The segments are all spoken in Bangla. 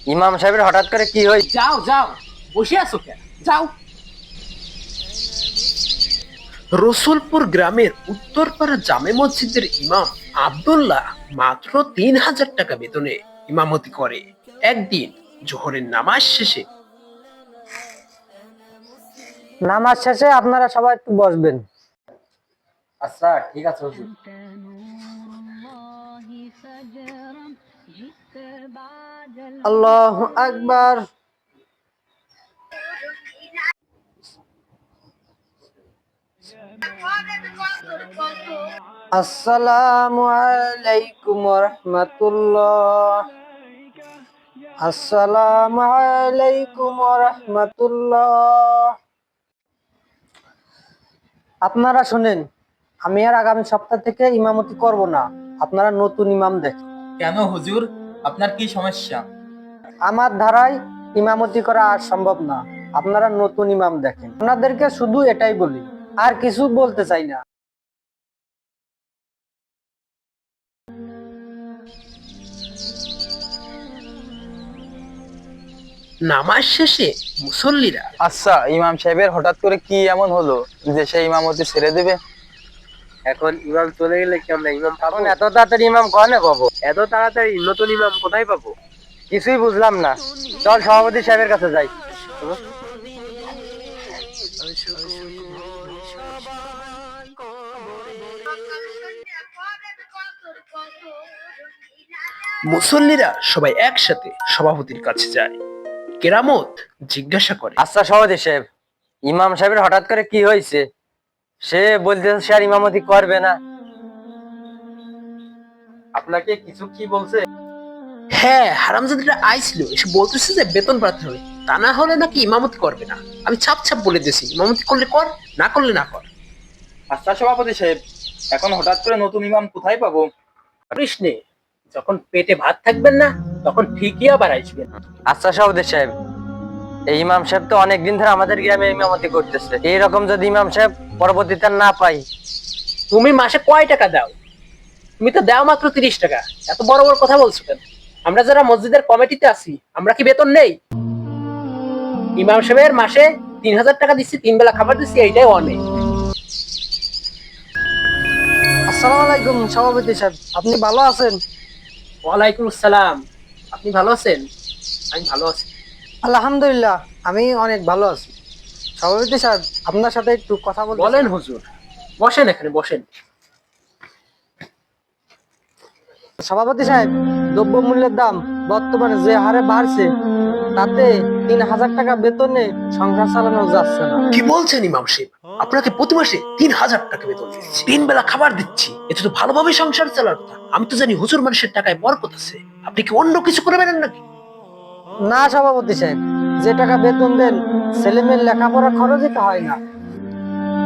ইমাম সাহেবের হঠাৎ করে কি হই? যাও যাও, বসে আছো কেন? যাও। রসুলপুর গ্রামের উত্তরপাড়া জামে মসজিদের ইমাম আব্দুল্লাহ মাত্র ৩,০০০ টাকা বেতনে ইমামতি করে। একদিন জোহরের নামাজ শেষে নামাজ শেষে আপনারা সবাই একটু বসবেন। আচ্ছা ঠিক আছে হুজুর। আল্লাহু আকবার। আসসালামু আলাইকুম ওয়া রাহমাতুল্লাহ। আসসালামু আলাইকুম ওয়া রাহমাতুল্লাহ। আপনারা শুনেন, আমি আর আগামী সপ্তাহ থেকে ইমামতি করব না। আপনারা নতুন ইমাম দেখেন। কেন হুজুর, আপনার কি সমস্যা? আমার ধারায় ইমামতি করা আর সম্ভব না। আপনারা নতুন ইমাম দেখেন। আপনাদেরকে শুধু এটাই বলি, আর কিছু বলতে চাই না। নামাজ শেষে মুসল্লিরা আচ্ছা, ইমাম সাহেবের হঠাৎ করে কি এমন হলো যে সে ইমামতি ছেড়ে দিবে? এখন ইমাম চলে গেলে কি আমরা ইমাম পাবো? এত তাড়াতাড়ি ইমাম কনে পাবো? এত তাড়াতাড়ি নতুন ইমাম কোথায় পাবো? কিছুই বুঝলাম না। চল সভাপতি সাহেবের কাছে যাই। মুসল্লিরা সবাই একসাথে সভাপতির কাছে যায়। কেরামত জিজ্ঞাসা করে, আচ্ছা সভাপতি সাহেব, ইমাম সাহেবের হঠাৎ করে কি হয়েছে? সে বলতেছে সে আর ইমামতি করবে না। আপনাকে কিছু কি বলছে? হ্যাঁ, হারামজাদাটা আইছিল, এসে বলতেছে যে বেতন বাড়াতে হবে, তা না হলে নাকি ইমামতি করবে না। আমি ছাপ ছাপ বলে দিয়েছি, ইমামতি করলে কর, না করলে না কর। আচ্ছা সভাপতি সাহেব, এখন হঠাৎ করে নতুন ইমাম কোথায় পাবো? কৃষ্ণে যখন পেটে ভাত থাকবেন না, তখন ঠিকই আবার আসবেন। আচ্ছা সভাপতি সাহেব, এই ইমাম সাহেব তো অনেকদিন ধরে আমাদের গ্রামে ইমামতি করতেছে। এইরকম যদি ইমাম সাহেব পরবর্তীতে না পাই? তুমি মাসে কয় টাকা দাও? তুমি তো দাও মাত্র 30 টাকা। এত বড় বড় কথা বলছো কেন? আমরা যারা মসজিদের কমিটিতে আছি, আমরা কি বেতন নেই? ইমাম সাহেবের মাসে ৩,০০০ টাকা দিচ্ছি, 3 বেলা খাবার দিচ্ছি, এইটাই অনেক। আসসালামু আলাইকুম সভাপতি সাহেব, আপনি ভালো আছেন? ওয়ালাইকুম আসসালাম। আপনি ভালো আছেন? আমি ভালো আছি। আলহামদুলিল্লাহ, আমি অনেক ভালো আছি। সভাপতি সাহেব, আপনার সাথে একটু কথা বলতে বলেন চাই। হুজুর, বসেন, এখানে বসেন। সভাপতি সাহেব, দ্রব্যমূল্যের দাম বর্তমানে যে হারে বাড়ছে, তাতে 3,000 টাকা বেতনে সংসার চালানো যাচ্ছে না। কি বলছেন ইমাম সাহেব? আপনাকে প্রতি মাসে 3,000 টাকা বেতন দিচ্ছি, 3 বেলা খাবার দিচ্ছি, এটা তো ভালোভাবে সংসার চালার কথা। আমি তো জানি হুজুর মানুষের টাকায় বরকত আছে। আপনি কি অন্য কিছু করে বেড়ান নাকি? না সভাপতি সাহেব, যে টাকা বেতন দেন ছেলে মেয়ের লেখাপড়া খরচই তো হয় না।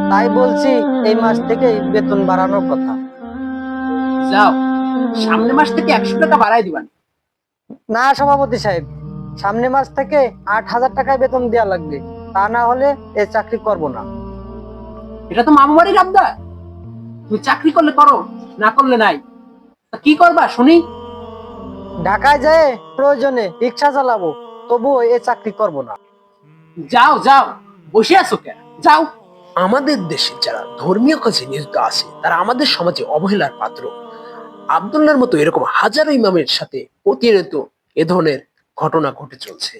তাই বলছি এই মাস থেকেই বেতন বাড়ানোর কথা। যাও, সামনের মাস থেকে 100 টাকা বাড়াই দিবেন। না সভাপতি সাহেব, সামনে মাস থেকে 8,000 টাকায় বেতন দেওয়া লাগবে। তা না হলে এই চাকরি করব না। এটা তো মামু বাড়ির আবদার। তুমি চাকরি করলে করো, না করলে নাই। তা কি করবা শুনি? ঢাকায় যেয়ে প্রয়োজনে রিক্সা চালাবো, তবুও এই চাকরি করব না। যাও যাও, বসে আছো কেন? যাও। আমাদের দেশে যারা ধর্মীয় কাজে নিয়োজিত আছে, তারা আমাদের সমাজে অবহেলার পাত্র। আব্দুল্লাহর মতো এরকম হাজারো ইমামের সাথে প্রতিনিয়ত এ ধরনের ঘটনা ঘটে চলছে।